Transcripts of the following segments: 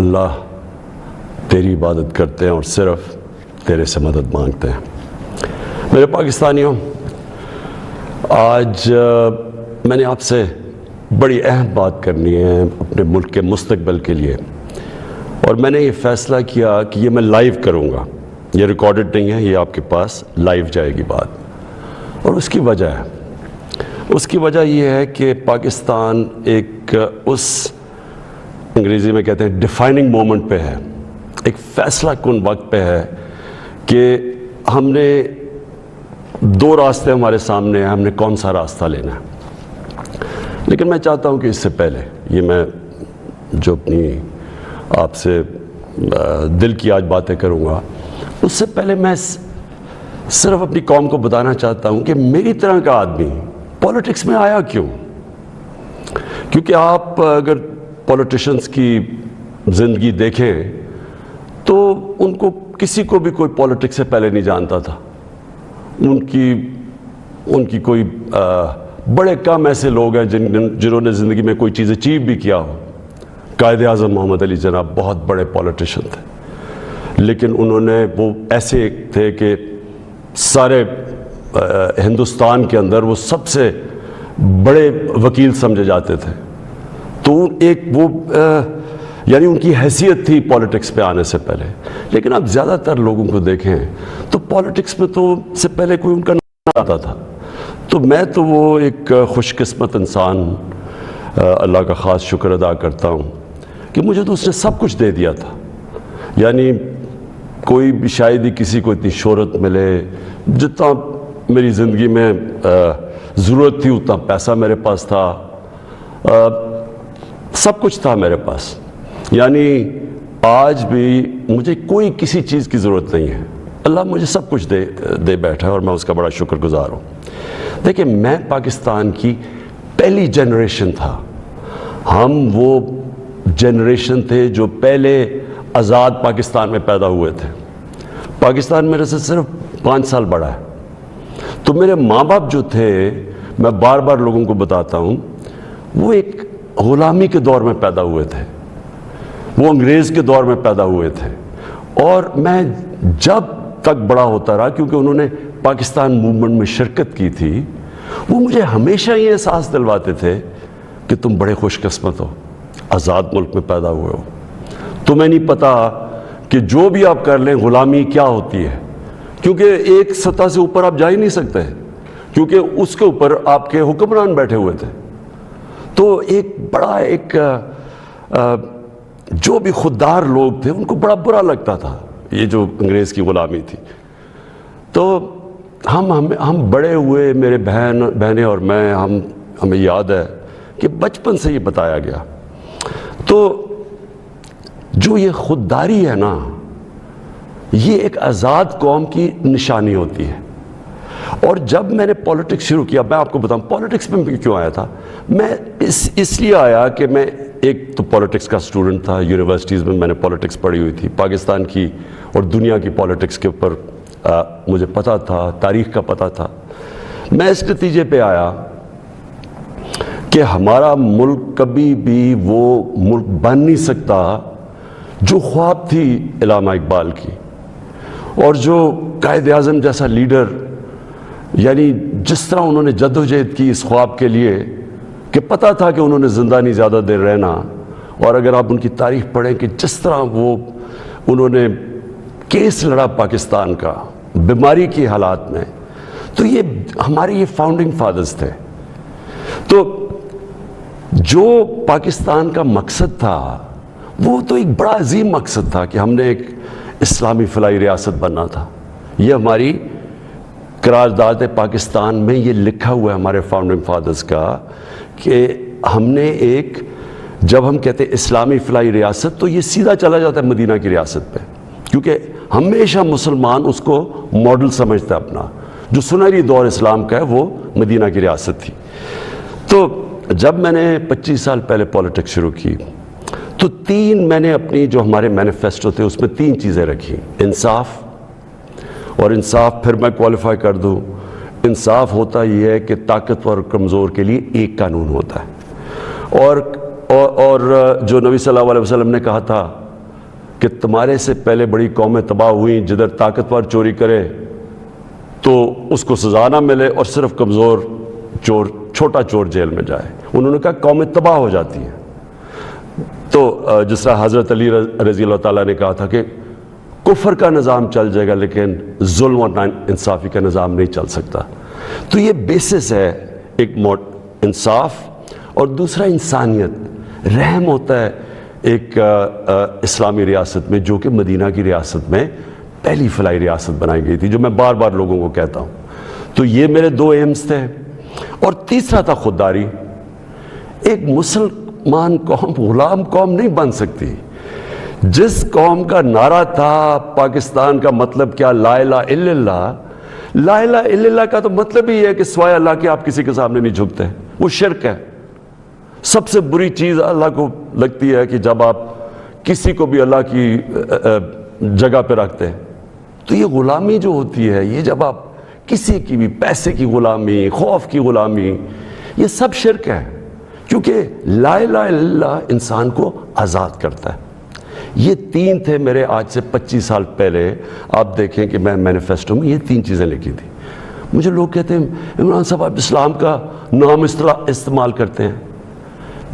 اللہ تیری عبادت کرتے ہیں اور صرف تیرے سے مدد مانگتے ہیں۔ میرے پاکستانیوں، آج میں نے آپ سے بڑی اہم بات کرنی ہے اپنے ملک کے مستقبل کے لیے، اور میں نے یہ فیصلہ کیا کہ یہ میں لائیو کروں گا، یہ ریکارڈڈ نہیں ہے، یہ آپ کے پاس لائیو جائے گی بات۔ اور اس کی وجہ یہ ہے کہ پاکستان ایک اس انگریزی میں کہتے ہیں ڈیفائننگ مومنٹ پہ ہے، ایک فیصلہ کن وقت پہ ہے کہ ہم نے دو راستے ہمارے سامنے ہیں، ہم نے کون سا راستہ لینا ہے۔ لیکن میں چاہتا ہوں کہ اس سے پہلے یہ میں جو اپنی آپ سے دل کی آج باتیں کروں گا، اس سے پہلے میں صرف اپنی قوم کو بتانا چاہتا ہوں کہ میری طرح کا آدمی پولیٹکس میں آیا کیوں۔ کیونکہ آپ اگر پولیٹیشنز کی زندگی دیکھیں تو ان کو کسی کو بھی کوئی پولیٹکس سے پہلے نہیں جانتا تھا۔ ان کی کوئی بڑے کم ایسے لوگ ہیں جنہوں نے زندگی میں کوئی چیز اچیو بھی کیا ہو۔ قائد اعظم محمد علی جناح بہت بڑے پولیٹیشن تھے، لیکن انہوں نے وہ ایسے تھے کہ سارے ہندوستان کے اندر وہ سب سے بڑے وکیل سمجھے جاتے تھے۔ تو ایک وہ یعنی ان کی حیثیت تھی پولیٹکس پہ آنے سے پہلے۔ لیکن آپ زیادہ تر لوگوں کو دیکھیں تو پولیٹکس میں تو سے پہلے کوئی ان کا نام آتا تھا۔ تو میں تو وہ ایک خوش قسمت انسان اللہ کا خاص شکر ادا کرتا ہوں کہ مجھے تو اس نے سب کچھ دے دیا تھا۔ یعنی کوئی بھی شاید ہی کسی کو اتنی شہرت ملے، جتنا میری زندگی میں ضرورت تھی اتنا پیسہ میرے پاس تھا، سب کچھ تھا میرے پاس۔ یعنی آج بھی مجھے کوئی کسی چیز کی ضرورت نہیں ہے، اللہ مجھے سب کچھ دے بیٹھا ہے اور میں اس کا بڑا شکر گزار ہوں۔ دیکھیں، میں پاکستان کی پہلی جنریشن تھا۔ ہم وہ جنریشن تھے جو پہلے آزاد پاکستان میں پیدا ہوئے تھے۔ پاکستان میرے سے صرف 5 سال بڑا ہے۔ تو میرے ماں باپ جو تھے، میں بار بار لوگوں کو بتاتا ہوں، وہ ایک غلامی کے دور میں پیدا ہوئے تھے، وہ انگریز کے دور میں پیدا ہوئے تھے۔ اور میں جب تک بڑا ہوتا رہا، کیونکہ انہوں نے پاکستان موومنٹ میں شرکت کی تھی، وہ مجھے ہمیشہ یہ احساس دلواتے تھے کہ تم بڑے خوش قسمت ہو، آزاد ملک میں پیدا ہوئے ہو۔ تمہیں نہیں پتا کہ جو بھی آپ کر لیں غلامی کیا ہوتی ہے، کیونکہ ایک سطح سے اوپر آپ جا ہی نہیں سکتے، کیونکہ اس کے اوپر آپ کے حکمران بیٹھے ہوئے تھے۔ تو ایک بڑا جو بھی خوددار لوگ تھے ان کو بڑا برا لگتا تھا یہ جو انگریز کی غلامی تھی۔ تو ہم بڑے ہوئے، میرے بہنیں اور میں، ہمیں یاد ہے کہ بچپن سے یہ بتایا گیا۔ تو جو یہ خودداری ہے نا، یہ ایک آزاد قوم کی نشانی ہوتی ہے۔ اور جب میں نے پولیٹکس شروع کیا، میں آپ کو بتاؤں پولیٹکس میں کیوں آیا تھا۔ میں اس لیے آیا کہ میں ایک تو پولیٹکس کا اسٹوڈنٹ تھا، یونیورسٹیز میں نے پولیٹکس پڑھی ہوئی تھی، پاکستان کی اور دنیا کی پولیٹکس کے اوپر مجھے پتہ تھا، تاریخ کا پتہ تھا۔ میں اس نتیجے پہ آیا کہ ہمارا ملک کبھی بھی وہ ملک بن نہیں سکتا جو خواب تھی علامہ اقبال کی، اور جو قائد اعظم جیسا لیڈر، یعنی جس طرح انہوں نے جدوجہد کی اس خواب کے لیے کہ پتہ تھا کہ انہوں نے زندہ نہیں زیادہ دیر رہنا۔ اور اگر آپ ان کی تاریخ پڑھیں کہ جس طرح انہوں نے کیس لڑا پاکستان کا بیماری کی حالات میں، تو یہ ہمارے یہ فاؤنڈنگ فادرز تھے۔ تو جو پاکستان کا مقصد تھا وہ تو ایک بڑا عظیم مقصد تھا کہ ہم نے ایک اسلامی فلاحی ریاست بننا تھا۔ یہ ہماری قرارداد پاکستان میں یہ لکھا ہوا ہے ہمارے فاؤنڈنگ فادرز کا کہ ہم نے ایک، جب ہم کہتے ہیں اسلامی فلاحی ریاست تو یہ سیدھا چلا جاتا ہے مدینہ کی ریاست پہ، کیونکہ ہمیشہ مسلمان اس کو ماڈل سمجھتا ہے اپنا۔ جو سنہری دور اسلام کا ہے وہ مدینہ کی ریاست تھی۔ تو جب میں نے 25 سال پہلے پولیٹکس شروع کی تو میں نے اپنی جو ہمارے مینیفیسٹو تھے اس میں 3 چیزیں رکھی: انصاف، اور انصاف پھر میں کوالیفائی کر دوں، انصاف ہوتا یہ ہے کہ طاقتور اور کمزور کے لیے ایک قانون ہوتا ہے، اور جو نبی صلی اللہ علیہ وسلم نے کہا تھا کہ تمہارے سے پہلے بڑی قومیں تباہ ہوئیں، جدھر طاقتور چوری کرے تو اس کو سزا نہ ملے اور صرف کمزور چور، چھوٹا چور جیل میں جائے۔ انہوں نے کہا قومیں تباہ ہو جاتی ہیں۔ تو جس طرح حضرت علی رضی اللہ تعالیٰ نے کہا تھا کہ کفر کا نظام چل جائے گا لیکن ظلم اور انصافی کا نظام نہیں چل سکتا۔ تو یہ بیسس ہے ایک انصاف، اور دوسرا انسانیت، رحم ہوتا ہے ایک اسلامی ریاست میں جو کہ مدینہ کی ریاست میں پہلی فلاحی ریاست بنائی گئی تھی، جو میں بار بار لوگوں کو کہتا ہوں۔ تو یہ میرے دو ایمز تھے، اور تیسرا تھا خودداری۔ ایک مسلمان قوم غلام قوم نہیں بن سکتی۔ جس قوم کا نعرہ تھا پاکستان کا مطلب کیا، لا الہ الا اللہ، لا الہ الا اللہ کا تو مطلب ہی ہے کہ سوائے اللہ کے آپ کسی کے سامنے نہیں جھکتے، وہ شرک ہے۔ سب سے بری چیز اللہ کو لگتی ہے کہ جب آپ کسی کو بھی اللہ کی جگہ پہ رکھتے ہیں۔ تو یہ غلامی جو ہوتی ہے، یہ جب آپ کسی کی بھی پیسے کی غلامی، خوف کی غلامی، یہ سب شرک ہے، کیونکہ لا الہ الا اللہ انسان کو آزاد کرتا ہے۔ یہ تین تھے میرے آج سے 25 سال پہلے، آپ دیکھیں کہ میں مینیفیسٹو میں یہ تین چیزیں لکھی تھی۔ مجھے لوگ کہتے ہیں عمران صاحب آپ اسلام کا نام استعمال کرتے ہیں۔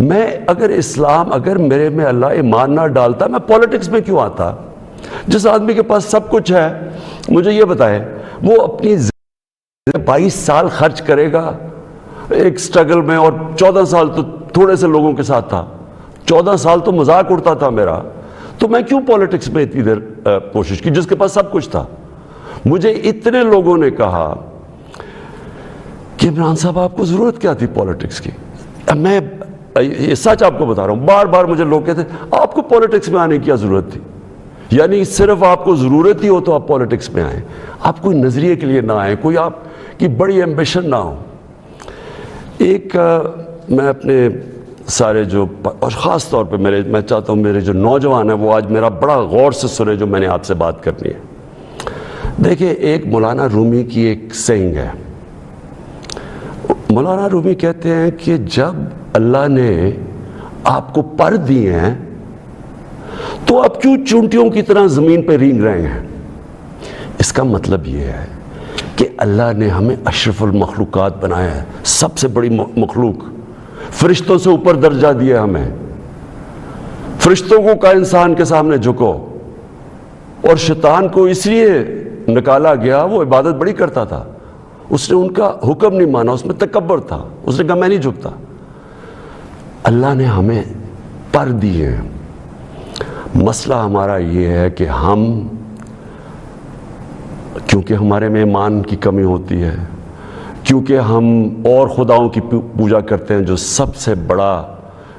میں اگر میرے میں اللہ ایمان نہ ڈالتا، میں پولیٹکس میں کیوں آتا؟ جس آدمی کے پاس سب کچھ ہے، مجھے یہ بتائے، وہ اپنی 22 سال خرچ کرے گا ایک سٹرگل میں، اور 14 سال تو تھوڑے سے لوگوں کے ساتھ تھا، 14 سال تو مذاق اڑتا تھا میرا، تو میں کیوں پولیٹکس میں اتنی دیر کوشش کی جس کے پاس سب کچھ تھا؟ مجھے اتنے لوگوں نے کہا کہ عمران صاحب آپ کو ضرورت کیا تھی پولیٹکس کی؟ میں یہ سچ آپ کو بتا رہا ہوں، بار بار مجھے لوگ کہتے ہیں آپ کو پولیٹکس میں آنے کی کیا ضرورت تھی؟ یعنی صرف آپ کو ضرورت ہی ہو تو آپ پولیٹکس میں آئیں، آپ کوئی نظریے کے لیے نہ آئیں، کوئی آپ کی بڑی ایمبیشن نہ ہو۔ ایک میں اپنے سارے اور خاص طور پہ میں چاہتا ہوں میرے جو نوجوان ہیں وہ آج میرا بڑا غور سے سنے جو میں نے آپ سے بات کرنی ہے۔ دیکھیں، ایک مولانا رومی کی ایک سینگ ہے۔ مولانا رومی کہتے ہیں کہ جب اللہ نے آپ کو پر دیے ہیں تو آپ کیوں چونٹیوں کی طرح زمین پہ رینگ رہے ہیں؟ اس کا مطلب یہ ہے کہ اللہ نے ہمیں اشرف المخلوقات بنایا ہے، سب سے بڑی مخلوق، فرشتوں سے اوپر درجہ دیا ہمیں۔ فرشتوں کو کا انسان کے سامنے جھکو، اور شیطان کو اس لیے نکالا گیا، وہ عبادت بڑی کرتا تھا، اس نے ان کا حکم نہیں مانا، اس میں تکبر تھا، اس نے کہا میں نہیں جھکتا۔ اللہ نے ہمیں پر دیے ہیں۔ مسئلہ ہمارا یہ ہے کہ ہم، کیونکہ ہمارے میں ایمان کی کمی ہوتی ہے، کیونکہ ہم اور خداؤں کی پوجا کرتے ہیں، جو سب سے بڑا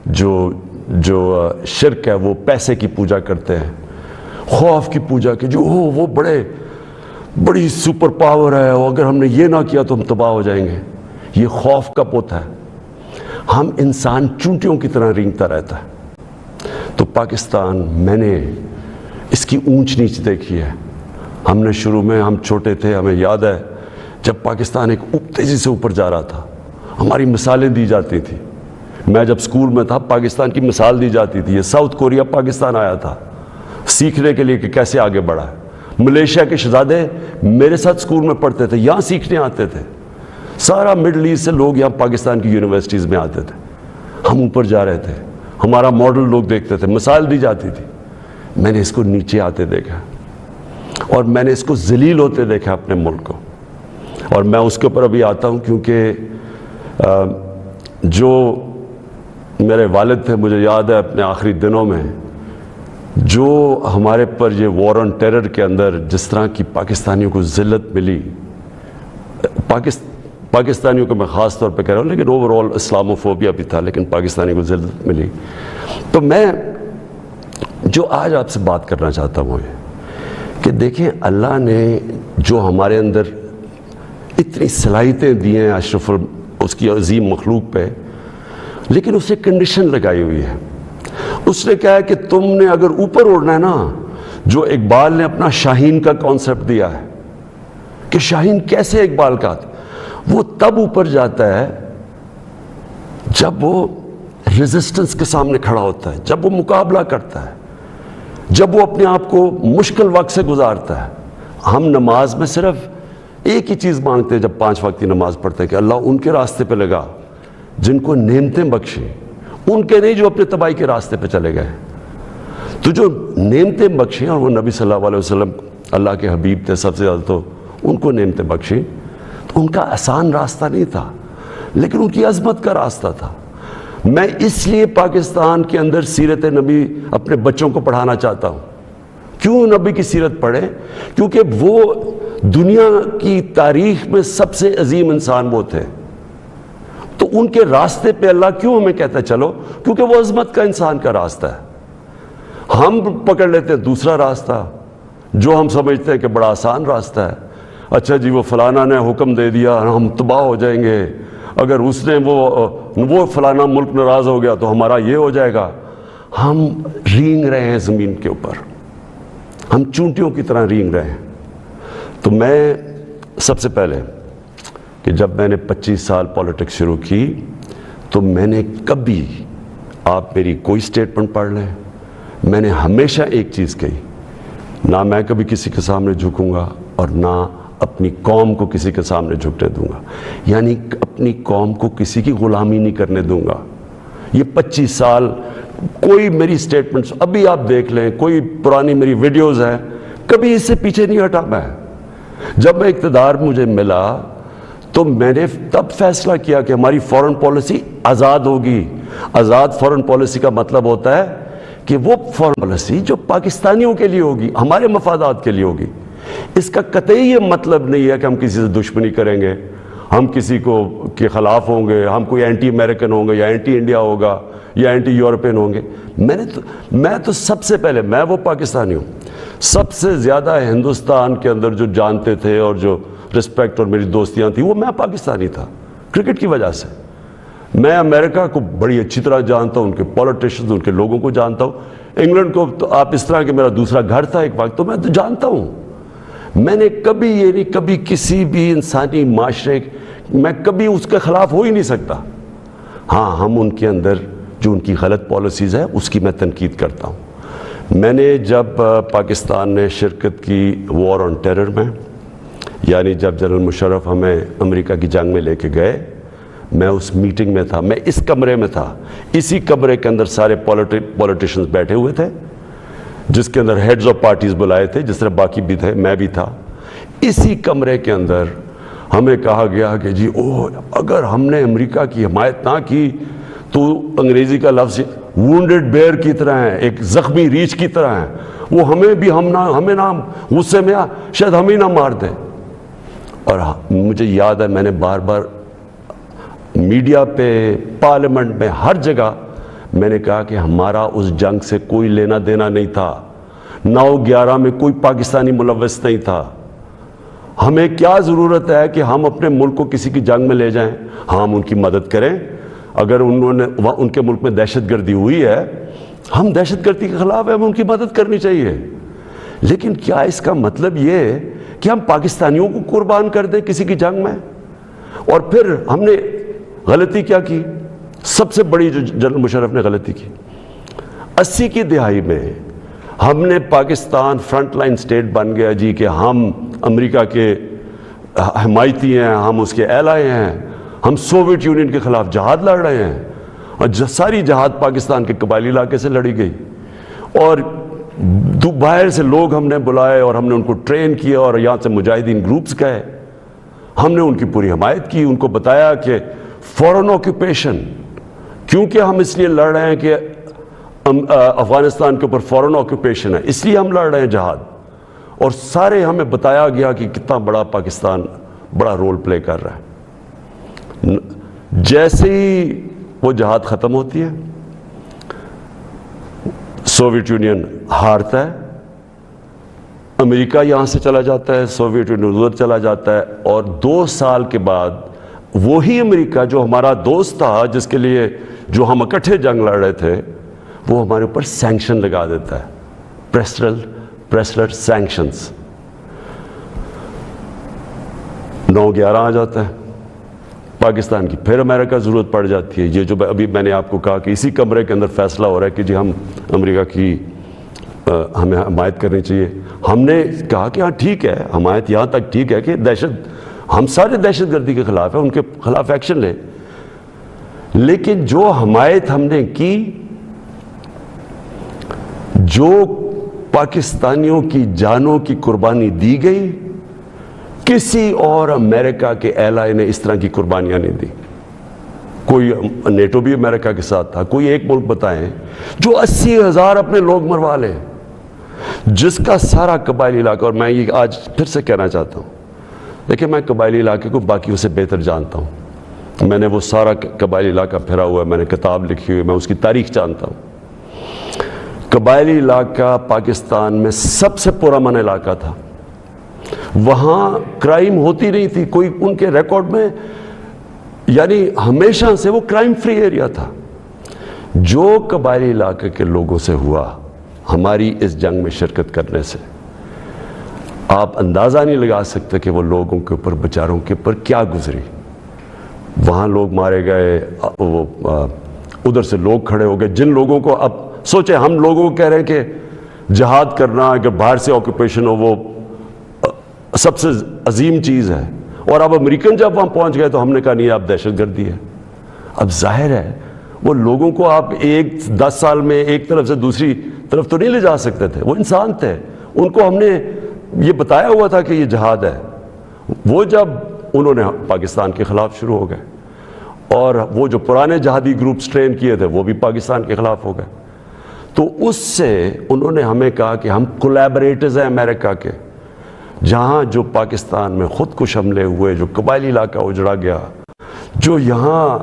جو شرک ہے وہ پیسے کی پوجا کرتے ہیں، خوف کی پوجا کی، جو وہ بڑی سپر پاور ہے، اور اگر ہم نے یہ نہ کیا تو ہم تباہ ہو جائیں گے۔ یہ خوف کا بت ہے۔ ہم انسان چونٹیوں کی طرح رینگتا رہتا ہے۔ تو پاکستان، میں نے اس کی اونچ نیچ دیکھی ہے۔ ہم نے شروع میں، ہم چھوٹے تھے، ہمیں یاد ہے جب پاکستان ایک تیزی سے اوپر جا رہا تھا، ہماری مثالیں دی جاتی تھیں۔ میں جب سکول میں تھا پاکستان کی مثال دی جاتی تھی، یہ ساؤتھ کوریا پاکستان آیا تھا سیکھنے کے لیے کہ کیسے آگے بڑھا ہے۔ ملیشیا کے شہزادے میرے ساتھ سکول میں پڑھتے تھے، یہاں سیکھنے آتے تھے۔ سارا مڈل ایسٹ سے لوگ یہاں پاکستان کی یونیورسٹیز میں آتے تھے۔ ہم اوپر جا رہے تھے، ہمارا ماڈل لوگ دیکھتے تھے، مثال دی جاتی تھی۔ میں نے اس کو نیچے آتے دیکھا، اور میں نے اس کو ذلیل ہوتے دیکھا اپنے ملک کو، اور میں اس کے اوپر ابھی آتا ہوں کیونکہ جو میرے والد تھے، مجھے یاد ہے اپنے آخری دنوں میں جو ہمارے پر یہ وار آن ٹیرر کے اندر جس طرح کی پاکستانیوں کو ذلت ملی، پاکستانیوں کو میں خاص طور پہ کہہ رہا ہوں، لیکن اوور آل اسلاموفوبیا بھی تھا، لیکن پاکستانی کو ذلت ملی۔ تو میں جو آج آپ سے بات کرنا چاہتا ہوں یہ کہ دیکھیں، اللہ نے جو ہمارے اندر اتنی صلاحیتیں دی ہیں اشرف اس کی عظیم مخلوق پہ، لیکن اسے کنڈیشن لگائی ہوئی ہے۔ اس نے کہا ہے کہ تم نے اگر اوپر اڑنا ہے نا، جو اقبال نے اپنا شاہین کا کانسیپٹ دیا ہے کہ شاہین کیسے اقبال کا، وہ تب اوپر جاتا ہے جب وہ ریزسٹنس کے سامنے کھڑا ہوتا ہے، جب وہ مقابلہ کرتا ہے۔ جب وہ اپنے آپ کو مشکل وقت سے گزارتا ہے. ہم نماز میں صرف ایک ہی چیز مانگتے ہیں جب 5 وقت کی نماز پڑھتے ہیں کہ اللہ ان کے راستے پہ لگا جن کو نعمتیں بخشیں, ان کے نہیں جو اپنے تباہی کے راستے پہ چلے گئے. تو جو نعمتیں بخشیں, اور وہ نبی صلی اللہ علیہ وسلم اللہ کے حبیب تھے سب سے زیادہ, تو ان کو نعمتیں بخشیں. تو ان کا آسان راستہ نہیں تھا, لیکن ان کی عظمت کا راستہ تھا. میں اس لیے پاکستان کے اندر سیرت نبی اپنے بچوں کو پڑھانا چاہتا ہوں. کیوں نبی کی سیرت پڑھیں؟ کیونکہ وہ دنیا کی تاریخ میں سب سے عظیم انسان وہ تھے. تو ان کے راستے پہ اللہ کیوں ہمیں کہتا ہے چلو؟ کیونکہ وہ عظمت کا انسان کا راستہ ہے. ہم پکڑ لیتے ہیں دوسرا راستہ جو ہم سمجھتے ہیں کہ بڑا آسان راستہ ہے. اچھا جی, وہ فلانا نے حکم دے دیا, ہم تباہ ہو جائیں گے. اگر اس نے وہ فلانا ملک ناراض ہو گیا تو ہمارا یہ ہو جائے گا. ہم رینگ رہے ہیں زمین کے اوپر, ہم چونٹیوں کی طرح رینگ رہے ہیں. تو میں سب سے پہلے کہ جب میں نے 25 سال پالیٹکس شروع کی تو میں نے کبھی, آپ میری کوئی سٹیٹمنٹ پڑھ لیں, میں نے ہمیشہ ایک چیز کہی, نہ میں کبھی کسی کے سامنے جھکوں گا اور نہ اپنی قوم کو کسی کے سامنے جھکنے دوں گا. یعنی اپنی قوم کو کسی کی غلامی نہیں کرنے دوں گا. یہ 25 سال کوئی میری سٹیٹمنٹس ابھی آپ دیکھ لیں, کوئی پرانی میری ویڈیوز ہیں, کبھی اس سے پیچھے نہیں ہٹا میں. جب میں اقتدار مجھے ملا تو میں نے تب فیصلہ کیا کہ ہماری فورن پالیسی آزاد ہوگی. آزاد فورن پالیسی کا مطلب ہوتا ہے کہ وہ فورن پالیسی جو پاکستانیوں کے لیے ہوگی, ہمارے مفادات کے لیے ہوگی. اس کا قطعی یہ مطلب نہیں ہے کہ ہم کسی سے دشمنی کریں گے, ہم کسی کو کے خلاف ہوں گے, ہم کوئی اینٹی امریکن ہوں گے یا اینٹی انڈیا ہوگا یا اینٹی یورپین ہوں گے. میں تو سب سے پہلے, میں وہ پاکستانی ہوں سب سے زیادہ ہندوستان کے اندر جو جانتے تھے اور جو رسپیکٹ اور میری دوستیاں تھیں وہ میں پاکستانی تھا کرکٹ کی وجہ سے. میں امریکہ کو بڑی اچھی طرح جانتا ہوں, ان کے پولیٹیشنز, ان کے لوگوں کو جانتا ہوں. انگلینڈ کو تو آپ اس طرح کہ میرا دوسرا گھر تھا ایک وقت, تو میں تو جانتا ہوں. میں نے کبھی یہ نہیں, کبھی کسی بھی انسانی معاشرے میں کبھی اس کے خلاف ہو ہی نہیں سکتا. ہاں, ہم ان کے اندر جو ان کی غلط پالیسیز ہے اس کی میں تنقید کرتا ہوں. میں نے جب پاکستان نے شرکت کی وار آن ٹیرر میں, یعنی جب جنرل مشرف ہمیں امریکہ کی جنگ میں لے کے گئے, میں اس میٹنگ میں تھا, میں اس کمرے میں تھا. اسی کمرے کے اندر سارے پولیٹیشنز بیٹھے ہوئے تھے جس کے اندر ہیڈز آف پارٹیز بلائے تھے, جس طرح باقی بھی تھے, میں بھی تھا. اسی کمرے کے اندر ہمیں کہا گیا کہ جی اگر ہم نے امریکہ کی حمایت نہ کی تو انگریزی کا لفظ وونڈڈ بیئر کی طرح ہے, ایک زخمی ریچھ کی طرح ہے, وہ ہمیں نہ غصے میں شاید ہمیں نہ مار دے. اور مجھے یاد ہے میں نے بار بار میڈیا پہ, پارلیمنٹ میں, ہر جگہ میں نے کہا کہ ہمارا اس جنگ سے کوئی لینا دینا نہیں تھا. 9/11 میں کوئی پاکستانی ملوث نہیں تھا. ہمیں کیا ضرورت ہے کہ ہم اپنے ملک کو کسی کی جنگ میں لے جائیں؟ ہاں, ہم ان کی مدد کریں. اگر انہوں نے ان کے ملک میں دہشت گردی ہوئی ہے, ہم دہشت گردی کے خلاف ہیں, ہمیں ان کی مدد کرنی چاہیے. لیکن کیا اس کا مطلب یہ ہے کہ ہم پاکستانیوں کو قربان کر دیں کسی کی جنگ میں؟ اور پھر ہم نے غلطی کیا کی, سب سے بڑی جو جنرل مشرف نے غلطی کی, 80 کی دہائی میں ہم نے پاکستان فرنٹ لائن سٹیٹ بن گیا جی کہ ہم امریکہ کے حمایتی ہیں, ہم اس کے ایلائی ہیں, ہم سوویت یونین کے خلاف جہاد لڑ رہے ہیں. اور ساری جہاد پاکستان کے قبائلی علاقے سے لڑی گئی, اور باہر سے لوگ ہم نے بلائے اور ہم نے ان کو ٹرین کیا, اور یہاں سے مجاہدین گروپس گئے, ہم نے ان کی پوری حمایت کی. ان کو بتایا کہ فورن آکوپیشن, کیونکہ ہم اس لیے لڑ رہے ہیں کہ افغانستان کے اوپر فورن آکوپیشن ہے, اس لیے ہم لڑ رہے ہیں جہاد. اور سارے ہمیں بتایا گیا کہ کتنا بڑا پاکستان بڑا رول پلے کر رہا ہے. جیسے ہی وہ جہاد ختم ہوتی ہے, سوویت یونین ہارتا ہے, امریکہ یہاں سے چلا جاتا ہے, سوویت یونین ادھر چلا جاتا ہے, اور 2 سال کے بعد وہی امریکہ جو ہمارا دوست تھا, جس کے لیے جو ہم اکٹھے جنگ لڑ رہے تھے, وہ ہمارے اوپر سینکشن لگا دیتا ہے, پریسلر سینکشنز. 9/11 آ جاتا ہے پاکستان کی, پھر امریکہ ضرورت پڑ جاتی ہے. یہ جو ابھی میں نے آپ کو کہا کہ اسی کمرے کے اندر فیصلہ ہو رہا ہے کہ جی ہم امریکہ کی ہمیں حمایت کرنی چاہیے. ہم نے کہا کہ ہاں ٹھیک ہے, حمایت یہاں تک ٹھیک ہے کہ ہم سارے دہشت گردی کے خلاف ہیں, ان کے خلاف ایکشن لیں, لیکن جو حمایت ہم نے کی, جو پاکستانیوں کی جانوں کی قربانی دی گئی, کسی اور امریکہ کے ایلائی نے اس طرح کی قربانیاں نہیں دی. کوئی نیٹو بھی امریکہ کے ساتھ تھا, کوئی ایک ملک بتائیں جو 80,000 اپنے لوگ مروا لے, جس کا سارا قبائلی علاقہ, اور میں یہ آج پھر سے کہنا چاہتا ہوں, دیکھیں میں قبائلی علاقے کو باقیوں سے بہتر جانتا ہوں, میں نے وہ سارا قبائلی علاقہ پھرا ہوا ہے, میں نے کتاب لکھی ہوئی, میں اس کی تاریخ جانتا ہوں. قبائلی علاقہ پاکستان میں سب سے پرامن علاقہ تھا, وہاں کرائم ہوتی نہیں تھی کوئی, ان کے ریکارڈ میں یعنی ہمیشہ سے وہ کرائم فری ایریا تھا. جو قبائلی علاقے کے لوگوں سے ہوا ہماری اس جنگ میں شرکت کرنے سے, آپ اندازہ نہیں لگا سکتے کہ وہ لوگوں کے اوپر, بیچاروں کے اوپر کیا گزری. وہاں لوگ مارے گئے, وہ ادھر سے لوگ کھڑے ہو گئے, جن لوگوں کو, اب سوچیں ہم لوگوں کو کہہ رہے ہیں کہ جہاد کرنا, اگر باہر سے آکوپیشن ہو وہ سب سے عظیم چیز ہے, اور اب امریکن جب وہاں پہنچ گئے تو ہم نے کہا نہیں اب دہشت گردی ہے. اب ظاہر ہے وہ لوگوں کو آپ 10 سال میں ایک طرف سے دوسری طرف تو نہیں لے جا سکتے تھے, وہ انسان تھے, ان کو ہم نے یہ بتایا ہوا تھا کہ یہ جہاد ہے. وہ جب انہوں نے پاکستان کے خلاف شروع ہو گئے, اور وہ جو پرانے جہادی گروپس ٹرین کیے تھے وہ بھی پاکستان کے خلاف ہو گئے, تو اس سے انہوں نے ہمیں کہا کہ ہم کولیبریٹرز ہیں امریکہ کے. جہاں جو پاکستان میں خود کش حملے ہوئے, جو قبائلی علاقہ اجڑا گیا, جو یہاں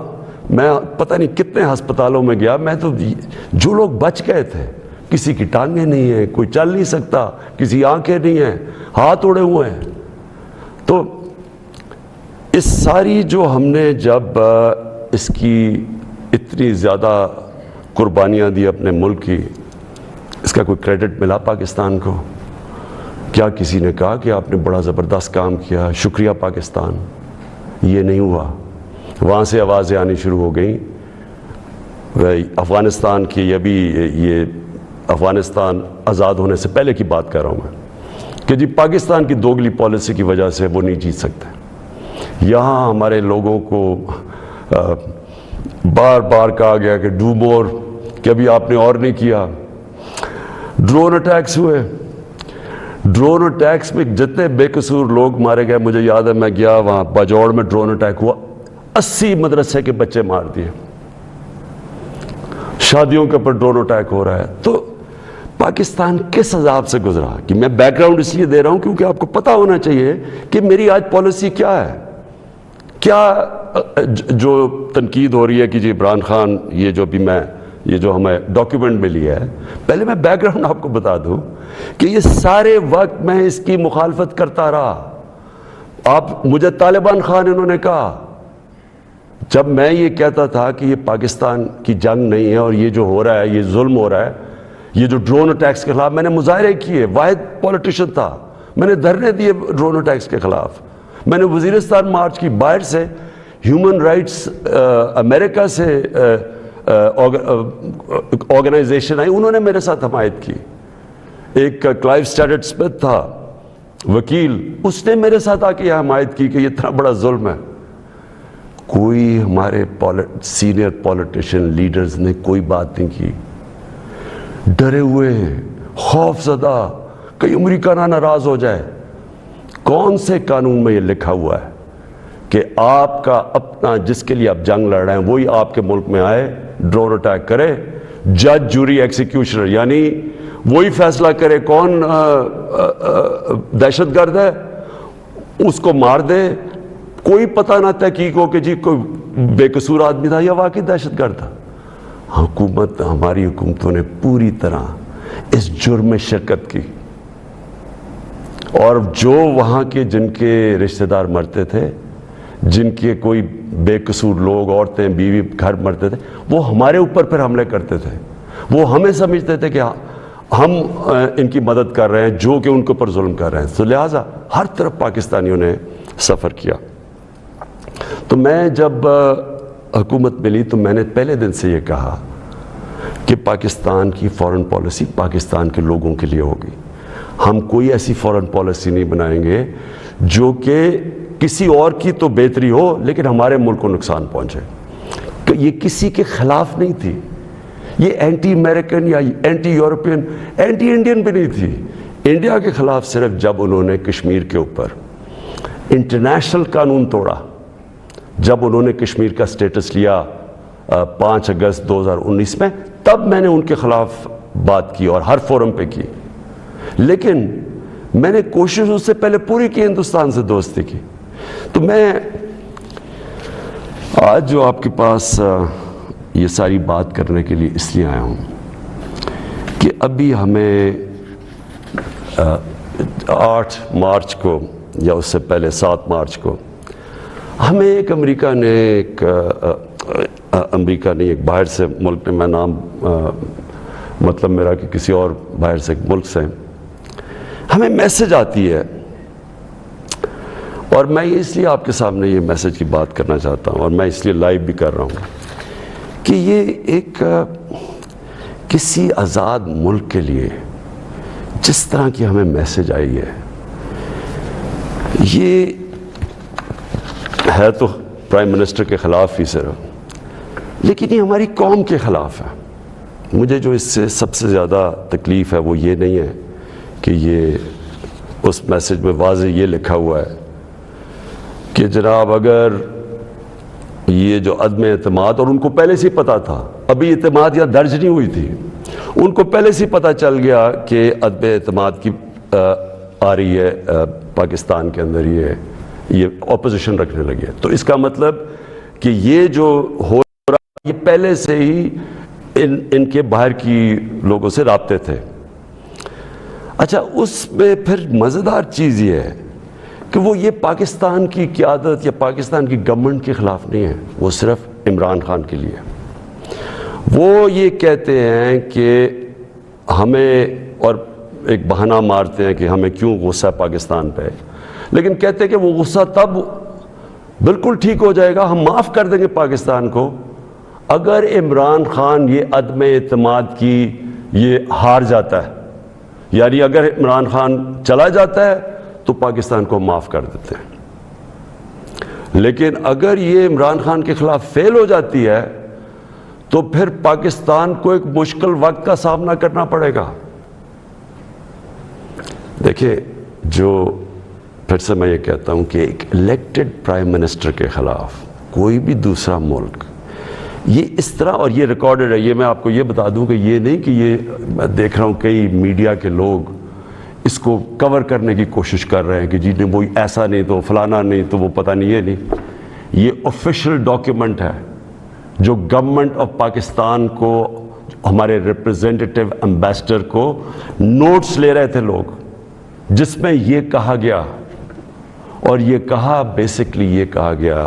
میں پتہ نہیں کتنے ہسپتالوں میں گیا, میں تو جو لوگ بچ گئے تھے, کسی کی ٹانگیں نہیں ہیں, کوئی چل نہیں سکتا, کسی آنکھیں نہیں ہیں, ہاتھ اڑے ہوئے ہیں. تو اس ساری جو ہم نے جب اس کی اتنی زیادہ قربانیاں دی اپنے ملک کی, اس کا کوئی کریڈٹ ملا پاکستان کو؟ کیا کسی نے کہا کہ آپ نے بڑا زبردست کام کیا, شکریہ پاکستان؟ یہ نہیں ہوا. وہاں سے آوازیں آنی شروع ہو گئیں, افغانستان کی, یہ افغانستان آزاد ہونے سے پہلے کی بات کر رہا ہوں میں, کہ جی پاکستان کی دوگلی پالیسی کی وجہ سے وہ نہیں جیت سکتے. یہاں ہمارے لوگوں کو بار بار کہا گیا کہ ڈو مور, کہ ابھی آپ نے اور نہیں کیا. ڈرون اٹیکس ہوئے, ڈرون اٹیکس میں جتنے بے قصور لوگ مارے گئے, مجھے یاد ہے میں گیا وہاں باجوڑ میں ڈرون اٹیک ہوا, 80 مدرسے کے بچے مار دیے. شادیوں کے اوپر ڈرون اٹیک ہو رہا ہے. تو پاکستان کس عذاب سے گزرا, کہ میں بیک گراؤنڈ اس لیے دے رہا ہوں کیونکہ آپ کو پتہ ہونا چاہیے کہ میری آج پالیسی کیا ہے. کیا جو تنقید ہو رہی ہے کہ جی عمران خان, یہ جو ہمیں ڈاکیومنٹ ملی ہے, پہلے میں بیک گراؤنڈ آپ کو بتا دوں کہ یہ سارے وقت میں اس کی مخالفت کرتا رہا. آپ مجھے طالبان خان انہوں نے کہا, جب میں یہ کہتا تھا کہ یہ پاکستان کی جنگ نہیں ہے اور یہ جو ہو رہا ہے یہ ظلم ہو رہا ہے, یہ جو ڈرون اٹیکس کے خلاف میں نے مظاہرے کیے, واحد پولیٹیشین تھا, میں نے دھرنے دیے ڈرون اٹیکس کے خلاف, میں نے وزیرستان مارچ کی, باہر سے ہیومن رائٹس امریکہ سے آرگنائزیشن آئی, انہوں نے میرے ساتھ حمایت کی. ایک کلائیو اسٹیڈٹ اسمتھ تھا وکیل, اس نے میرے ساتھ آ کے یہ حمایت کی کہ یہ اتنا بڑا ظلم ہے. کوئی ہمارے سینئر پولیٹیشین لیڈرز نے کوئی بات نہیں کی, ڈرے ہوئے ہیں, خوف زدہ, کہیں امریکہ نہ ناراض ہو جائے. کون سے قانون میں یہ لکھا ہوا ہے کہ آپ کا اپنا, جس کے لیے آپ جنگ لڑ رہے ہیں, وہی آپ کے ملک میں آئے, ڈرون اٹیک کرے, جج جوری ایکسیکیوشنر, یعنی وہی فیصلہ کرے کون دہشت گرد ہے, اس کو مار دے, کوئی پتہ نہ تحقیق ہو کہ جی کوئی بے قصور آدمی تھا یا واقعی دہشت گرد تھا. ہماری حکومتوں نے پوری طرح اس جرم میں شرکت کی, اور جو وہاں کے جن کے رشتہ دار مرتے تھے, جن کے کوئی بے قصور لوگ, عورتیں, بیوی, گھر مرتے تھے, وہ ہمارے اوپر پھر حملے کرتے تھے. وہ ہمیں سمجھتے تھے کہ ہم ان کی مدد کر رہے ہیں جو کہ ان کے اوپر ظلم کر رہے ہیں. تو لہٰذا ہر طرف پاکستانیوں نے سفر کیا. تو میں جب حکومت ملی تو میں نے پہلے دن سے یہ کہا کہ پاکستان کی فورن پالیسی پاکستان کے لوگوں کے لیے ہوگی. ہم کوئی ایسی فورن پالیسی نہیں بنائیں گے جو کہ کسی اور کی تو بہتری ہو لیکن ہمارے ملک کو نقصان پہنچے. یہ کسی کے خلاف نہیں تھی, یہ اینٹی امریکن یا اینٹی یورپین, اینٹی انڈین بھی نہیں تھی. انڈیا کے خلاف صرف جب انہوں نے کشمیر کے اوپر انٹرنیشنل قانون توڑا, جب انہوں نے کشمیر کا سٹیٹس لیا 5 اگست 2019 میں, تب میں نے ان کے خلاف بات کی اور ہر فورم پہ کی. لیکن میں نے کوشش اس سے پہلے پوری کی ہندوستان سے دوستی کی. تو میں آج جو آپ کے پاس یہ ساری بات کرنے کے لیے اس لیے آیا ہوں کہ ابھی ہمیں 8 مارچ کو یا اس سے پہلے 7 مارچ کو ہمیں ایک امریکہ نے ایک باہر سے ملک نے, میں نام مطلب میرا کہ کسی اور باہر سے ملک سے ہمیں میسج آتی ہے, اور میں اس لیے آپ کے سامنے یہ میسج کی بات کرنا چاہتا ہوں اور میں اس لیے لائیو بھی کر رہا ہوں کہ یہ ایک کسی آزاد ملک کے لیے جس طرح کی ہمیں میسج آئی ہے, یہ ہے تو پرائم منسٹر کے خلاف ہی صرف, لیکن یہ ہماری قوم کے خلاف ہے. مجھے جو اس سے سب سے زیادہ تکلیف ہے وہ یہ نہیں ہے کہ یہ اس میسج میں واضح یہ لکھا ہوا ہے کہ جناب اگر یہ جو عدم اعتماد, اور ان کو پہلے سے پتا تھا, ابھی اعتماد یا درج نہیں ہوئی تھی, ان کو پہلے سے پتا چل گیا کہ عدم اعتماد کی آ رہی ہے پاکستان کے اندر, یہ اپوزیشن رکھنے لگی ہے. تو اس کا مطلب کہ یہ جو ہو رہا ہے یہ پہلے سے ہی ان کے باہر کی لوگوں سے رابطے تھے. اچھا, اس میں پھر مزیدار چیز یہ ہے کہ وہ یہ پاکستان کی قیادت یا پاکستان کی گورنمنٹ کے خلاف نہیں ہے, وہ صرف عمران خان کے لیے. وہ یہ کہتے ہیں کہ ہمیں, اور ایک بہانہ مارتے ہیں کہ ہمیں کیوں غصہ پاکستان پہ, لیکن کہتے ہیں کہ وہ غصہ تب بالکل ٹھیک ہو جائے گا, ہم معاف کر دیں گے پاکستان کو اگر عمران خان یہ عدم اعتماد کی یہ ہار جاتا ہے. یعنی اگر عمران خان چلا جاتا ہے تو پاکستان کو معاف کر دیتے ہیں, لیکن اگر یہ عمران خان کے خلاف فیل ہو جاتی ہے تو پھر پاکستان کو ایک مشکل وقت کا سامنا کرنا پڑے گا. دیکھیں, جو پھر سے میں یہ کہتا ہوں کہ ایک الیکٹڈ پرائم منسٹر کے خلاف کوئی بھی دوسرا ملک یہ اس طرح, اور یہ ریکارڈڈ ہے, یہ میں آپ کو یہ بتا دوں کہ یہ نہیں کہ یہ میں دیکھ رہا ہوں کئی میڈیا کے لوگ اس کو کور کرنے کی کوشش کر رہے ہیں کہ جی نہیں وہ ایسا نہیں تو فلانا نہیں تو وہ پتہ نہیں, یہ نہیں, یہ آفیشیل ڈاکیومنٹ ہے جو گورنمنٹ آف پاکستان کو, ہمارے ریپرزینٹیٹیو امبیسڈر کو نوٹس لے رہے تھے لوگ, جس میں یہ کہا گیا, اور یہ کہا بیسکلی یہ کہا گیا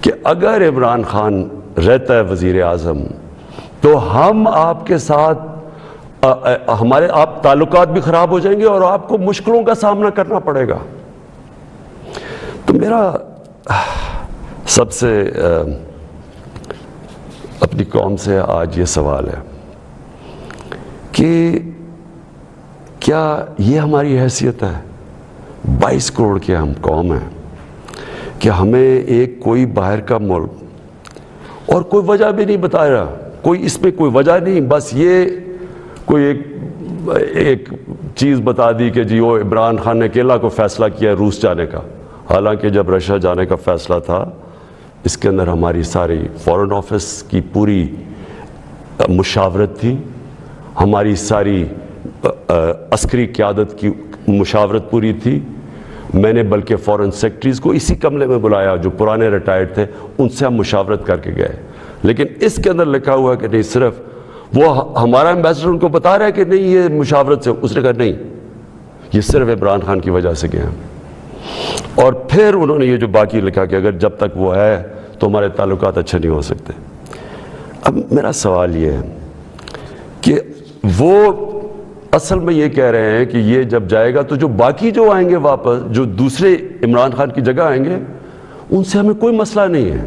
کہ اگر عمران خان رہتا ہے وزیر اعظم تو ہم آپ کے ساتھ ہمارے آپ تعلقات بھی خراب ہو جائیں گے اور آپ کو مشکلوں کا سامنا کرنا پڑے گا. تو میرا سب سے اپنی قوم سے آج یہ سوال ہے کہ کیا یہ ہماری حیثیت ہے, 22 کروڑ کی ہم قوم ہیں, کہ ہمیں ایک کوئی باہر کا ملک, اور کوئی وجہ بھی نہیں بتا رہا, کوئی اس میں کوئی وجہ نہیں, بس یہ کوئی ایک چیز بتا دی کہ جی وہ عمران خان نے اکیلا کو فیصلہ کیا روس جانے کا, حالانکہ جب رشیا جانے کا فیصلہ تھا اس کے اندر ہماری ساری فورن آفس کی پوری مشاورت تھی, ہماری ساری عسکری قیادت کی مشاورت پوری تھی. میں نے بلکہ فورن سیکرٹریز کو اسی کمرے میں بلایا جو پرانے ریٹائرڈ تھے, ان سے ہم مشاورت کر کے گئے, لیکن اس کے اندر لکھا ہوا کہ نہیں, صرف وہ ہمارا ایمبیسڈر ان کو بتا رہا ہے کہ نہیں یہ مشاورت سے, اس نے کہا نہیں یہ صرف عمران خان کی وجہ سے گئے. اور پھر انہوں نے یہ جو باقی لکھا کہ اگر جب تک وہ ہے تو ہمارے تعلقات اچھے نہیں ہو سکتے. اب میرا سوال یہ ہے کہ وہ اصل میں یہ کہہ رہے ہیں کہ یہ جب جائے گا تو جو باقی جو آئیں گے واپس, جو دوسرے عمران خان کی جگہ آئیں گے, ان سے ہمیں کوئی مسئلہ نہیں ہے.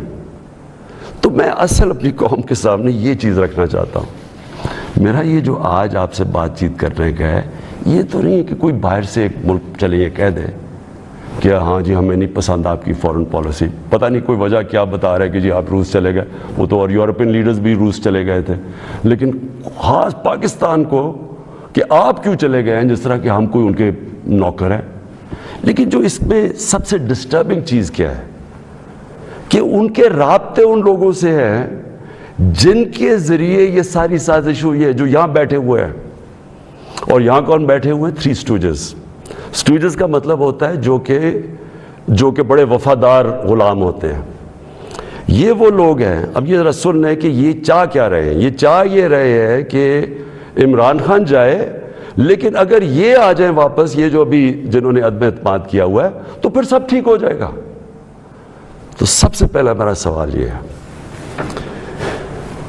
تو میں اصل اپنی قوم کے سامنے یہ چیز رکھنا چاہتا ہوں، میرا یہ جو آج آپ سے بات چیت کرنے کا ہے، یہ تو نہیں ہے کہ کوئی باہر سے ایک ملک چلے یہ کہہ دے کہ ہاں جی ہمیں نہیں پسند آپ کی فورن پالیسی، پتہ نہیں کوئی وجہ کیا بتا رہا ہے کہ جی آپ روس چلے گئے، وہ تو اور یورپین لیڈرز بھی روس چلے گئے تھے، لیکن خاص پاکستان کو کہ آپ کیوں چلے گئے ہیں، جس طرح کہ ہم کوئی ان کے نوکر ہیں۔ لیکن جو اس میں سب سے ڈسٹربنگ چیز کیا ہے کہ ان کے رابطے ان لوگوں سے ہیں جن کے ذریعے یہ ساری سازش ہوئی ہے، جو یہاں بیٹھے ہوئے ہیں۔ اور یہاں کون بیٹھے ہوئے ہیں؟ 3 سٹوجز۔ سٹوجز کا مطلب ہوتا ہے جو کہ بڑے وفادار غلام ہوتے ہیں۔ یہ وہ لوگ ہیں، اب یہ ذرا سن لیں کہ یہ چاہ کیا رہے ہیں۔ یہ چاہ یہ رہے ہیں کہ عمران خان جائے، لیکن اگر یہ آ جائیں واپس، یہ جو ابھی جنہوں نے عدم اعتماد کیا ہوا ہے، تو پھر سب ٹھیک ہو جائے گا۔ تو سب سے پہلا میرا سوال یہ ہے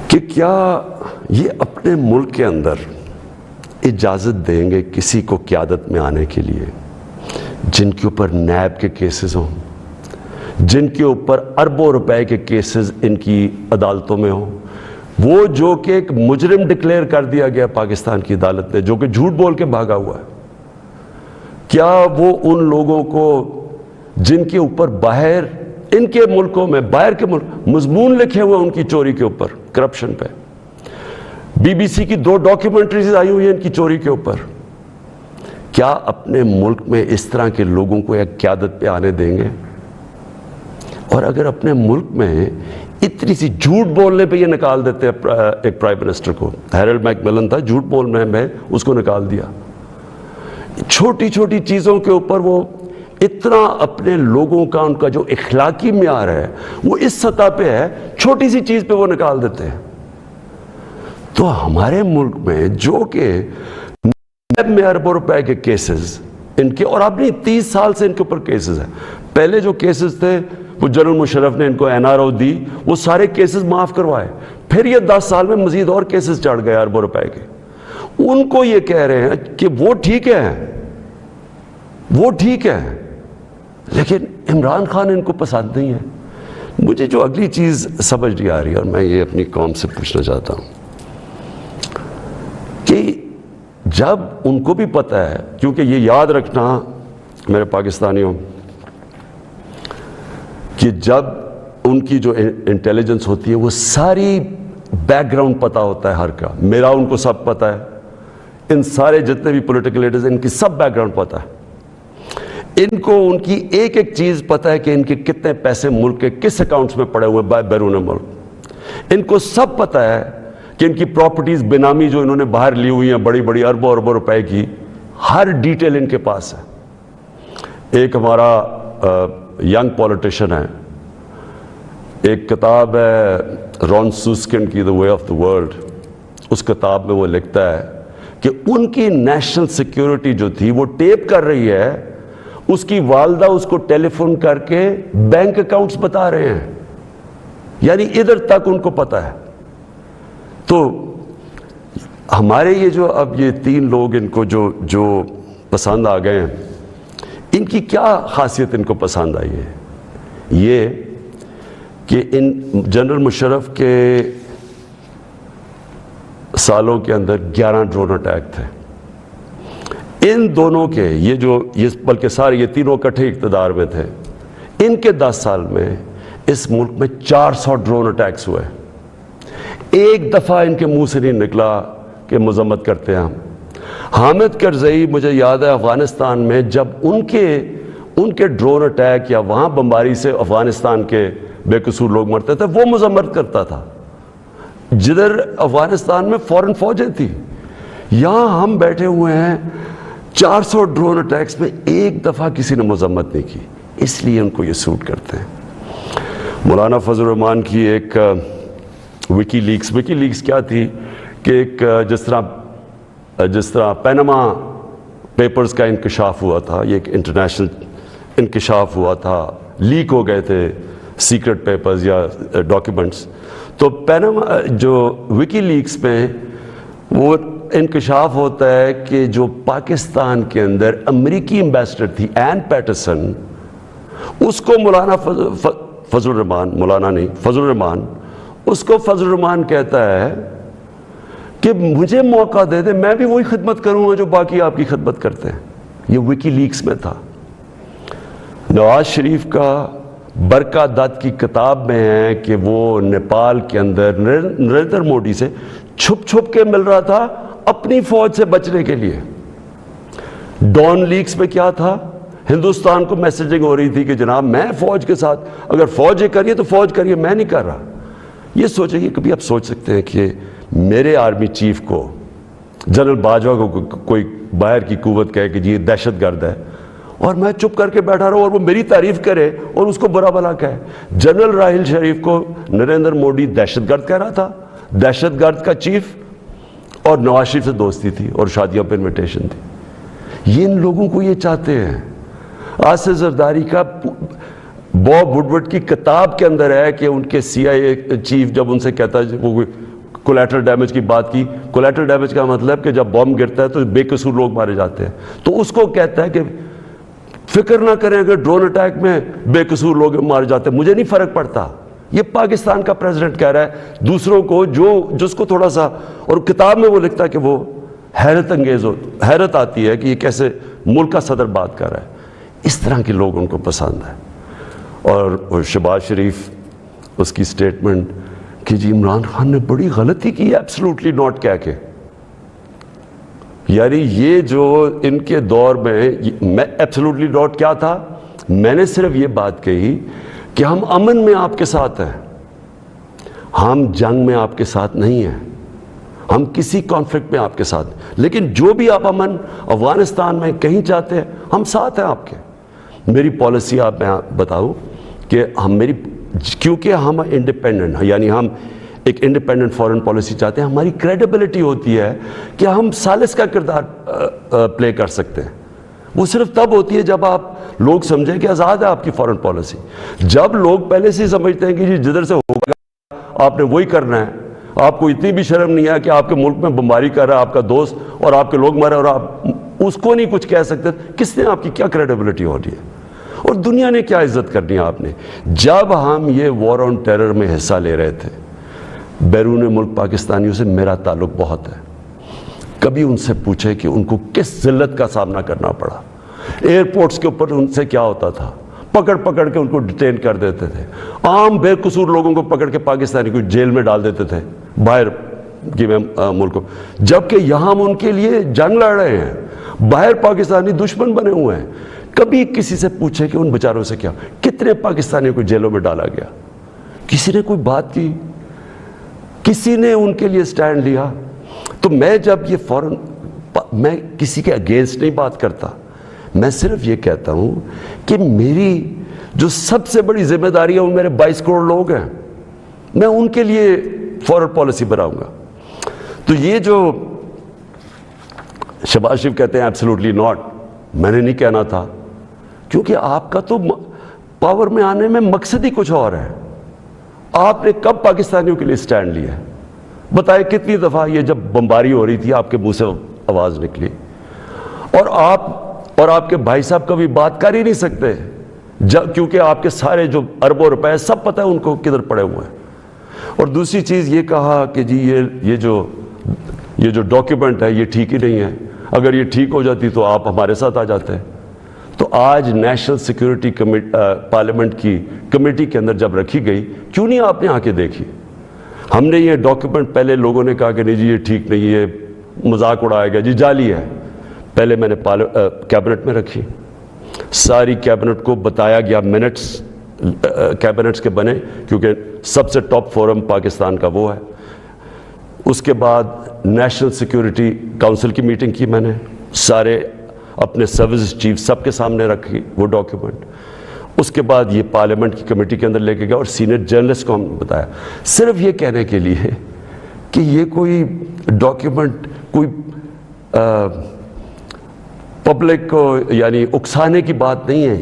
کہ کیا یہ اپنے ملک کے اندر اجازت دیں گے کسی کو قیادت میں آنے کے لیے جن کے اوپر نیب کے کیسز ہوں، جن کے اوپر اربوں روپے کے کیسز ان کی عدالتوں میں ہوں، وہ جو کہ ایک مجرم ڈکلیئر کر دیا گیا پاکستان کی عدالت نے، جو کہ جھوٹ بول کے بھاگا ہوا ہے؟ کیا وہ ان لوگوں کو جن کے اوپر باہر ان کے ملکوں میں، باہر کے ملک مضمون لکھے ہوئے ان کی چوری کے اوپر، کرپشن پہ، BBC کی 2 ڈاکیومنٹریز آئی ہوئی ہیں ان کی چوری کے اوپر، کیا اپنے ملک میں اس طرح کے لوگوں کو ایک قیادت پہ آنے دیں گے؟ اور اگر اپنے ملک میں اتنی سی جھوٹ بولنے پہ یہ نکال دیتے ہیں ایک پرائم منسٹر کو، ہیرلڈ میک ملن تھا، جھوٹ بولنے میں اس کو نکال دیا، چھوٹی چھوٹی چیزوں کے اوپر وہ اتنا اپنے لوگوں کا، ان کا جو اخلاقی معیار ہے وہ اس سطح پہ ہے، چھوٹی سی چیز پہ وہ نکال دیتے ہیں۔ تو ہمارے ملک میں جو کہ نیب میں اربوں روپے کے کیسز ان کے، اور اب نہیں 30 سال سے ان کے اوپر کیسز ہیں، پہلے جو کیسز تھے وہ جنرل مشرف نے ان کو NRO دی، وہ سارے کیسز معاف کروائے، پھر یہ 10 سال میں مزید اور کیسز چڑھ گئے اربوں روپے کے۔ ان کو یہ کہہ رہے ہیں کہ وہ ٹھیک ہے، وہ ٹھیک ہے، لیکن عمران خان ان کو پسند نہیں ہے۔ مجھے جو اگلی چیز سمجھ نہیں آ رہی، اور میں یہ اپنی قوم سے پوچھنا چاہتا ہوں کہ جب ان کو بھی پتہ ہے، کیونکہ یہ یاد رکھنا میرے پاکستانیوں کہ جب ان کی جو انٹیلیجنس ہوتی ہے وہ ساری بیک گراؤنڈ پتہ ہوتا ہے ہر کا، میرا ان کو سب پتہ ہے، ان سارے جتنے بھی پولیٹیکل لیڈرز ان کی سب بیک گراؤنڈ پتہ ہے، ان کو ان کی ایک ایک چیز پتہ ہے کہ ان کے کتنے پیسے ملک کے کس اکاؤنٹس میں پڑے ہوئے بیرون ملک، ان کو سب پتہ ہے کہ ان کی پراپرٹیز بینامی جو انہوں نے باہر لی ہوئی ہیں بڑی بڑی اربوں اربوں روپے کی، ہر ڈیٹیل ان کے پاس ہے۔ ایک ہمارا ینگ پولیٹیشین ہے، ایک کتاب ہے رون سوسکن کی The Way of the World، اس کتاب میں وہ لکھتا ہے کہ ان کی نیشنل سیکیورٹی جو تھی وہ ٹیپ کر رہی ہے، اس کی والدہ اس کو ٹیلی فون کر کے بینک اکاؤنٹس بتا رہے ہیں، یعنی ادھر تک ان کو پتہ ہے۔ تو ہمارے یہ جو اب یہ 3 لوگ ان کو جو پسند آ گئے ہیں، ان کی کیا خاصیت ان کو پسند آئی ہے؟ یہ کہ ان جنرل مشرف کے سالوں کے اندر 11 ڈرون اٹیک تھے، ان دونوں کے یہ بلکہ سارے یہ تینوں اکٹھے اقتدار میں تھے، ان کے 10 سال میں اس ملک میں 400 ڈرون اٹیکس ہوئے، ایک دفعہ ان کے منہ سے نہیں نکلا کہ مذمت کرتے ہیں ہم۔ حامد کرزئی مجھے یاد ہے افغانستان میں جب ان کے ڈرون اٹیک یا وہاں بمباری سے افغانستان کے بے قصور لوگ مرتے تھے، وہ مذمت کرتا تھا، جدھر افغانستان میں فورن فوجیں تھی، یہاں ہم بیٹھے ہوئے ہیں 400 ڈرون اٹیکس میں ایک دفعہ کسی نے مذمت نہیں کی، اس لیے ان کو یہ سوٹ کرتے ہیں۔ مولانا فضل الرحمان کی ایک وکی لیکس کیا تھی کہ ایک جس طرح پینما پیپرز کا انکشاف ہوا تھا، یہ ایک انٹرنیشنل انکشاف ہوا تھا، لیک ہو گئے تھے سیکرٹ پیپرز یا ڈاکیومنٹس، تو پینما جو وکی لیکس میں وہ انکشاف ہوتا ہے کہ جو پاکستان کے اندر امریکی ایمبیسڈر تھی این پیٹرسن، اس کو مولانا فضل الرحمان اس کو فضل الرحمان کہتا ہے کہ مجھے موقع دے دے، میں بھی وہی خدمت کروں گا جو باقی آپ کی خدمت کرتے ہیں۔ یہ وکی لیکس میں تھا۔ نواز شریف کا برکا دت کی کتاب میں ہے کہ وہ نیپال کے اندر نریندر مودی سے چھپ چھپ کے مل رہا تھا اپنی فوج سے بچنے کے لیے۔ ڈان لیکس میں کیا تھا؟ ہندوستان کو میسیجنگ ہو رہی تھی کہ جناب میں فوج کے ساتھ، اگر فوج یہ کریے تو فوج کریے، میں نہیں کر رہا۔ یہ سوچیں کہ کبھی آپ سوچ سکتے ہیں کہ میرے آرمی چیف کو، جنرل باجوہ کو کوئی باہر کی قوت کہے کہ جی یہ دہشت گرد ہے، اور میں چپ کر کے بیٹھا رہا ہوں اور وہ میری تعریف کرے اور اس کو برا بھلا کہے۔ جنرل راحیل شریف کو نریندر مودی دہشت گرد کہہ رہا تھا، دہشت گرد کا چیف، اور نواز شریف سے دوستی تھی اور شادیوں پہ انویٹیشن تھی۔ یہ ان لوگوں کو یہ چاہتے ہیں۔ آصف زرداری کا باب وڈورڈ کی کتاب کے اندر ہے کہ ان کے سی آئی اے چیف جب ان سے کہتا ہے، وہ کولیٹرل ڈیمیج کی بات کی، کولیٹرل ڈیمیج کا مطلب کہ جب بم گرتا ہے تو بے قصور لوگ مارے جاتے ہیں، تو اس کو کہتا ہے کہ فکر نہ کریں اگر ڈرون اٹیک میں بے قصور لوگ مارے جاتے ہیں، مجھے نہیں فرق پڑتا۔ یہ پاکستان کا پریزیڈنٹ کہہ رہا ہے دوسروں کو، جس کو تھوڑا سا، اور کتاب میں وہ لکھتا ہے کہ وہ حیرت انگیز حیرت آتی ہے کہ یہ کیسے ملک کا صدر بات کر رہا ہے۔ اس طرح کے لوگ ان کو پسند ہے۔ اور شہباز شریف، اس کی سٹیٹمنٹ کہ جی عمران خان نے بڑی غلطی کی ہے ایبسلوٹلی ناٹ کہہ کے، یعنی یہ جو ان کے دور میں ایبسلوٹلی ناٹ کیا تھا، میں نے صرف یہ بات کہی کہ ہم امن میں آپ کے ساتھ ہیں، ہم جنگ میں آپ کے ساتھ نہیں ہیں، ہم کسی کانفلکٹ میں آپ کے ساتھ، لیکن جو بھی آپ امن افغانستان میں کہیں چاہتے ہیں ہم ساتھ ہیں آپ کے۔ میری پالیسی آپ میں بتاؤں کہ کیونکہ ہم انڈیپینڈنٹ ہیں، یعنی ہم ایک انڈیپینڈنٹ فورن پالیسی چاہتے ہیں، ہماری کریڈیبلٹی ہوتی ہے کہ ہم ثالث کا کردار پلے کر سکتے ہیں۔ وہ صرف تب ہوتی ہے جب آپ لوگ سمجھیں کہ آزاد ہے آپ کی فورن پالیسی۔ جب لوگ پہلے سے سمجھتے ہیں کہ جی جدھر سے ہوگا آپ نے وہی کرنا ہے، آپ کو اتنی بھی شرم نہیں ہے کہ آپ کے ملک میں بمباری کر رہا ہے آپ کا دوست اور آپ کے لوگ مرے اور آپ اس کو نہیں کچھ کہہ سکتے، کس نے آپ کی کیا کریڈیبلٹی ہو رہی ہے اور دنیا نے کیا عزت کرنی ہے آپ نے؟ جب ہم یہ وار آن ٹیرر میں حصہ لے رہے تھے، بیرون ملک پاکستانیوں سے میرا تعلق بہت ہے، کبھی ان سے پوچھے کہ ان کو کس ذلت کا سامنا کرنا پڑا۔ ایئرپورٹس کے اوپر ان سے کیا ہوتا تھا، پکڑ پکڑ کے ان کو ڈیٹین کر دیتے تھے، عام بے قصور لوگوں کو پکڑ کے پاکستانی کو جیل میں ڈال دیتے تھے باہر کی ملکوں، جبکہ یہاں ہم ان کے لیے جنگ لڑ رہے ہیں، باہر پاکستانی دشمن بنے ہوئے ہیں۔ کبھی کسی سے پوچھے کہ ان بیچاروں سے کیا، کتنے پاکستانیوں کو جیلوں میں ڈالا گیا، کسی نے کوئی بات کی، کسی نے ان کے لیے سٹینڈ لیا؟ تو میں جب یہ فوراً، میں کسی کے اگینسٹ نہیں بات کرتا، میں صرف یہ کہتا ہوں کہ میری جو سب سے بڑی ذمہ داری ہے وہ میرے 22 کروڑ لوگ ہیں، میں ان کے لیے فورن پالیسی بناؤں گا۔ تو یہ جو شہباز شریف کہتے ہیں ایبسلوٹلی ناٹ، میں نے نہیں کہنا تھا، کیونکہ آپ کا تو پاور میں آنے میں مقصد ہی کچھ اور ہے۔ آپ نے کب پاکستانیوں کے لیے سٹینڈ لیا ہے؟ بتائے کتنی دفعہ یہ جب بمباری ہو رہی تھی آپ کے منہ سے آواز نکلی، اور آپ کے بھائی صاحب کبھی بات کر ہی نہیں سکتے کیونکہ آپ کے سارے جو اربوں روپے سب پتہ ہے ان کو کدھر پڑے ہوئے ہیں۔ اور دوسری چیز یہ کہا کہ جی یہ جو ڈاکیومنٹ ہے یہ ٹھیک ہی نہیں ہے، اگر یہ ٹھیک ہو جاتی تو آپ ہمارے ساتھ آ جاتے۔ تو آج نیشنل سیکیورٹی پارلیمنٹ کی کمیٹی کے اندر جب رکھی گئی، کیوں نہیں آپ نے آ کے دیکھی؟ ہم نے یہ ڈاکیومنٹ، پہلے لوگوں نے کہا کہ نہیں جی یہ ٹھیک نہیں، یہ مذاق اڑایا گیا، جی جعلی ہے۔ پہلے میں نے کیبنٹ میں رکھی، ساری کیبنٹ کو بتایا گیا، منٹس کیبنٹس کے بنے کیونکہ سب سے ٹاپ فورم پاکستان کا وہ ہے۔ اس کے بعد نیشنل سیکیورٹی کونسل کی میٹنگ کی، میں نے سارے اپنے سروس چیف سب کے سامنے رکھی وہ ڈاکیومنٹ۔ اس کے بعد یہ پارلیمنٹ کی کمیٹی کے اندر لے کے گیا اور سینئر جرنلسٹ کو ہم نے بتایا، صرف یہ کہنے کے لیے کہ یہ کوئی ڈاکیومنٹ کوئی پبلک کو یعنی اکسانے کی بات نہیں ہے،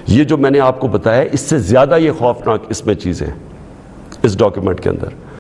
یہ جو میں نے آپ کو بتایا اس سے زیادہ یہ خوفناک اس میں چیزیں اس ڈاکیومنٹ کے اندر۔